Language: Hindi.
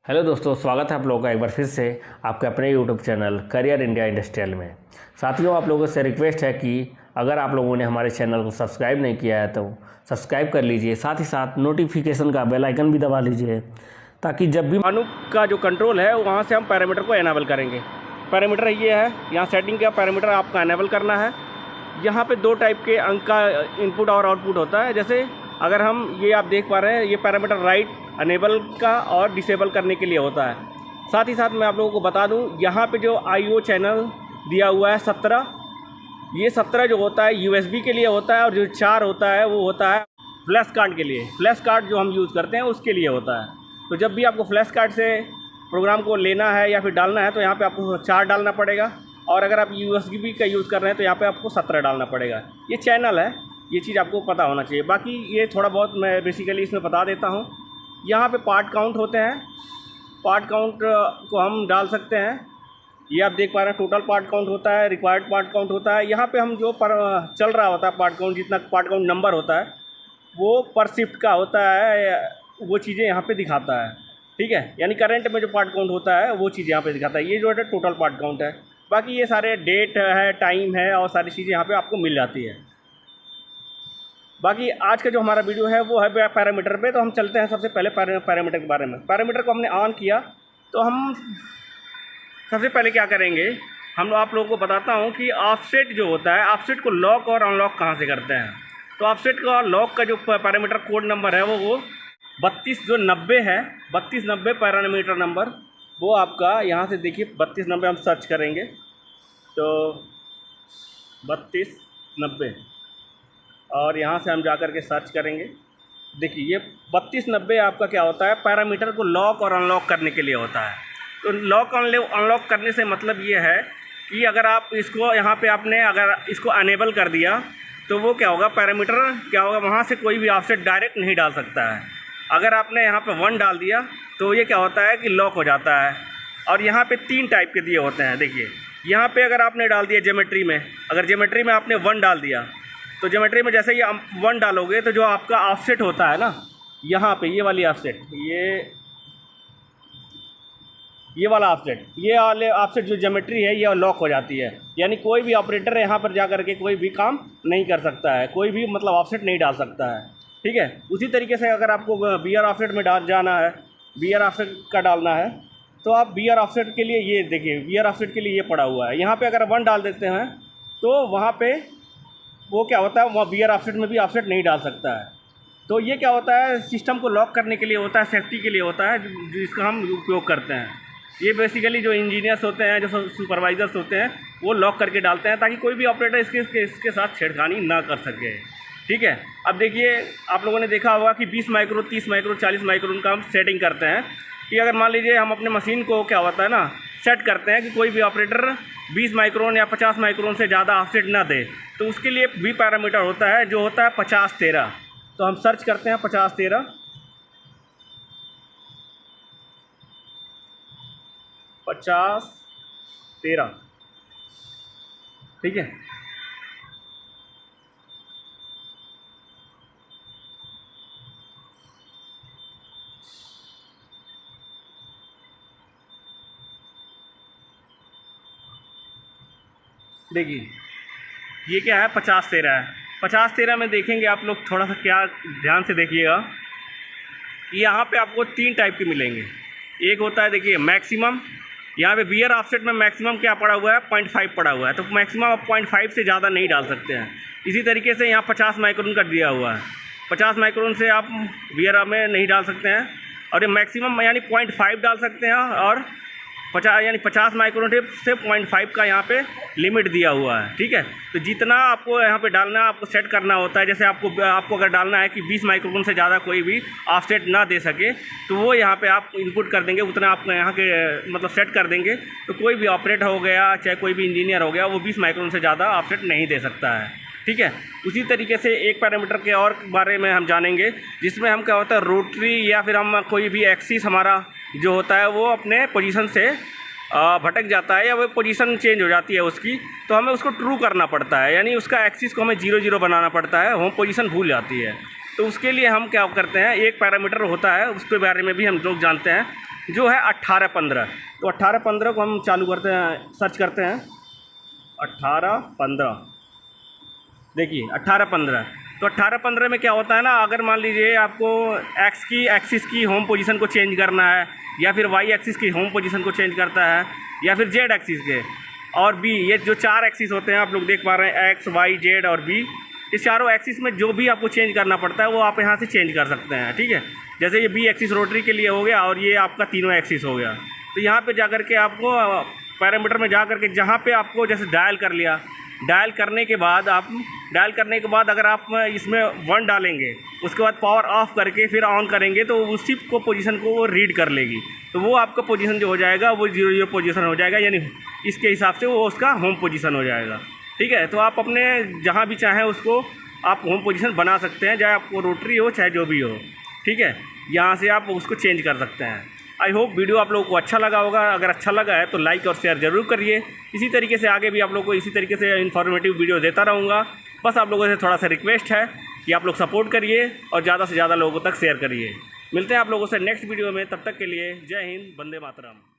हेलो दोस्तों, स्वागत है आप लोगों का एक बार फिर से आपके अपने YouTube channel career India industrial में। साथियों, आप लोगों से रिक्वेस्ट है कि अगर आप लोगों ने हमारे चैनल को सब्सक्राइब नहीं किया है तो सब्सक्राइब कर लीजिए, साथ ही साथ नोटिफिकेशन का बेल आइकन भी दबा लीजिए ताकि जब भी अनु का जो कंट्रोल है वहाँ से हम पैरामीटर को एनेबल करेंगे। पैरामीटर ये है, यहाँ सेटिंग का पैरामीटर आपका एनेबल करना है। यहाँ पे दो टाइप के अंक का इनपुट और आउटपुट होता है। जैसे अगर हम ये आप देख पा रहे हैं, ये पैरामीटर राइट अनेबल का और डिसेबल करने के लिए होता है। साथ ही साथ मैं आप लोगों को बता दूं, यहाँ पे जो IO चैनल दिया हुआ है 17, ये 17 जो होता है USB के लिए होता है, और जो 4 होता है वो होता है फ्लैश कार्ड के लिए। फ्लैश कार्ड जो हम यूज़ करते हैं उसके लिए होता है। तो जब भी आपको फ्लैश कार्ड से प्रोग्राम को लेना है या फिर डालना है तो यहाँ पे आपको 4 डालना पड़ेगा, और अगर आप USB का यूज़ कर रहे हैं तो यहाँ पे आपको 17 डालना पड़ेगा। ये चैनल है, ये चीज़ आपको पता होना चाहिए। बाकी ये थोड़ा बहुत मैं बेसिकली इसमें बता देता हूँ। यहाँ पे पार्ट काउंट होते हैं, पार्ट काउंट को हम डाल सकते हैं। ये आप देख पा रहे हैं, टोटल पार्ट काउंट होता है, रिक्वायर्ड पार्ट काउंट होता है। यहाँ पे हम जो चल रहा होता है पार्ट काउंट, जितना पार्ट काउंट नंबर होता है वो पर शिफ्ट का होता है, वो चीज़ें यहाँ पे दिखाता है। ठीक है, यानी करंट में जो पार्ट काउंट होता है वो चीज़ यहाँ पे दिखाता है। ये जो है टोटल पार्ट काउंट है। बाकी ये सारे डेट है, टाइम है और सारी चीज़ें यहाँ पे आपको मिल जाती है। बाकी आज का जो हमारा वीडियो है वो है पैरामीटर पे। तो हम चलते हैं सबसे पहले पैरामीटर के बारे में। पैरामीटर को हमने ऑन किया तो हम सबसे पहले क्या करेंगे, हम आप लोगों को बताता हूँ कि ऑफसेट जो होता है, ऑफसेट को लॉक और अनलॉक कहाँ से करते हैं। तो ऑफसेट का लॉक का जो पैरामीटर कोड नंबर है वो 3290 है। 3290 पैरामीटर नंबर वो आपका यहाँ से देखिए 3290 हम सर्च करेंगे तो 3290, और यहाँ से हम जा कर के सर्च करेंगे। देखिए ये 3290 आपका क्या होता है, पैरामीटर को लॉक और अनलॉक करने के लिए होता है। तो लॉक अनलॉक करने से मतलब ये है कि अगर आप इसको यहाँ पे आपने अगर इसको अनेबल कर दिया तो वो क्या होगा, पैरामीटर क्या होगा, वहाँ से कोई भी ऑफसेट डायरेक्ट नहीं डाल सकता है। अगर आपने यहाँ पे 1 डाल दिया तो ये क्या होता है कि लॉक हो जाता है। और यहाँ पे 3 टाइप के दिए होते हैं। देखिए यहाँ पे अगर आपने डाल दिया ज्योमेट्री में, अगर ज्योमेट्री में आपने 1 डाल दिया तो ज्योमेट्री में जैसे ये 1 डालोगे तो जो आपका ऑफसेट होता है ना, यहाँ पे ये वाली ऑफसेट, ये वाला ऑफसेट, ये वाले ऑफसेट जो ज्योमेट्री है ये लॉक हो जाती है। यानी कोई भी ऑपरेटर यहाँ पर जा कर के कोई भी काम नहीं कर सकता है, कोई भी मतलब ऑफसेट नहीं डाल सकता है। ठीक है, उसी तरीके से अगर आपको BR ऑफसेट में जाना है, BR ऑफसेट का डालना है तो आप BR ऑफसेट के लिए ये देखिए, BR ऑफसेट के लिए ये पड़ा हुआ है। यहाँ पे अगर 1 डाल देते हैं तो वहाँ पे वो क्या होता है, वहाँ BR ऑफसेट में भी ऑफसेट नहीं डाल सकता है। तो ये क्या होता है, सिस्टम को लॉक करने के लिए होता है, सेफ्टी के लिए होता है, जिसका हम उपयोग करते हैं। ये बेसिकली जो इंजीनियर्स होते हैं, जो सुपरवाइजर्स होते हैं, वो लॉक करके डालते हैं ताकि कोई भी ऑपरेटर इसके साथ छेड़खानी ना कर सके। ठीक है, अब देखिए आप लोगों ने देखा होगा कि 20 माइक्रो, 30 माइक्रो, 40 माइक्रोन का हम सेटिंग करते हैं कि अगर मान लीजिए हम अपने मशीन को क्या होता है ना, सेट करते हैं कि कोई भी ऑपरेटर 20 माइक्रोन या 50 माइक्रोन से ज़्यादा ऑफसेट ना दे, तो उसके लिए भी पैरामीटर होता है जो होता है 5013। तो हम सर्च करते हैं 5013, 5013। ठीक है, देखिए ये क्या है, 5013 है। 5013 में देखेंगे आप लोग, थोड़ा सा क्या ध्यान से देखिएगा कि यहाँ पे आपको 3 टाइप के मिलेंगे। एक होता है देखिए मैक्सिमम, यहाँ पे BR ऑफसेट में मैक्सिमम क्या पड़ा हुआ है, 0.5 पड़ा हुआ है, तो मैक्सिमम आप 0.5 से ज़्यादा नहीं डाल सकते हैं। इसी तरीके से यहाँ 50 माइक्रोन का दिया हुआ है, 50 माइक्रोन से आप BR में नहीं डाल सकते हैं। और ये मैक्सिमम यानी 0.5 डाल सकते हैं, और 50 माइक्रोन से 0.5 का यहाँ पे लिमिट दिया हुआ है। ठीक है, तो जितना आपको यहाँ पे डालना, आपको सेट करना होता है। जैसे आपको अगर डालना है कि 20 माइक्रोन से ज़्यादा कोई भी ऑफसेट ना दे सके, तो वो यहाँ पे आप इनपुट कर देंगे, उतना आप यहाँ के मतलब सेट कर देंगे। तो कोई भी ऑपरेटर हो गया, चाहे कोई भी इंजीनियर हो गया, वो 20 माइक्रोन से ज़्यादा ऑफसेट नहीं दे सकता है। ठीक है, उसी तरीके से एक पैरामीटर के और बारे में हम जानेंगे, जिसमें हम क्या होता है, रोटरी या फिर हम कोई भी एक्सिस हमारा जो होता है वो अपने पोजीशन से भटक जाता है या वो पोजीशन चेंज हो जाती है उसकी, तो हमें उसको ट्रू करना पड़ता है। यानी उसका एक्सिस को हमें 0 बनाना पड़ता है, होम पोजीशन भूल जाती है। तो उसके लिए हम क्या करते हैं, एक पैरामीटर होता है, उसके बारे में भी हम लोग जानते हैं। जो है 1815। तो 1815 को हम चालू करते हैं, सर्च करते हैं 1815। देखिए 1815। तो 1815 में क्या होता है ना, अगर मान लीजिए आपको एक्सिस की होम पोजीशन को चेंज करना है, या फिर वाई एक्सिस की होम पोजीशन को चेंज करता है, या फिर जेड एक्सिस के और बी, ये जो 4 एक्सिस होते हैं आप लोग देख पा रहे हैं, एक्स वाई जेड और बी, इस चारों एक्सिस में जो भी आपको चेंज करना पड़ता है वो आप यहाँ से चेंज कर सकते हैं। ठीक है, जैसे ये बी एक्सिस रोटरी के लिए हो गया और ये आपका तीनों एक्सिस हो गया। तो यहाँ पे जा कर के आपको पैरामीटर में जा कर के जहाँ पे आपको जैसे डायल कर लिया, डायल करने के बाद अगर आप इसमें 1 डालेंगे, उसके बाद पावर ऑफ करके फिर ऑन करेंगे तो उसी को पोजीशन को वो रीड कर लेगी। तो वो आपका पोजीशन जो हो जाएगा वो 0 पोजीशन हो जाएगा, यानी इसके हिसाब से वो उसका होम पोजीशन हो जाएगा। ठीक है, तो आप अपने जहाँ भी चाहें उसको आप होम पोजीशन बना सकते हैं, चाहे आपको रोटरी हो चाहे जो भी हो। ठीक है, यहाँ से आप उसको चेंज कर सकते हैं। आई होप वीडियो आप लोगों को अच्छा लगा होगा। अगर अच्छा लगा है तो लाइक और शेयर ज़रूर करिए। इसी तरीके से आगे भी आप लोगों को इसी तरीके से इन्फॉर्मेटिव वीडियो देता रहूँगा। बस आप लोगों से थोड़ा सा रिक्वेस्ट है कि आप लोग सपोर्ट करिए और ज़्यादा से ज़्यादा लोगों तक शेयर करिए। मिलते हैं आप लोगों से नेक्स्ट वीडियो में, तब तक के लिए जय हिंद, वंदे मातरम।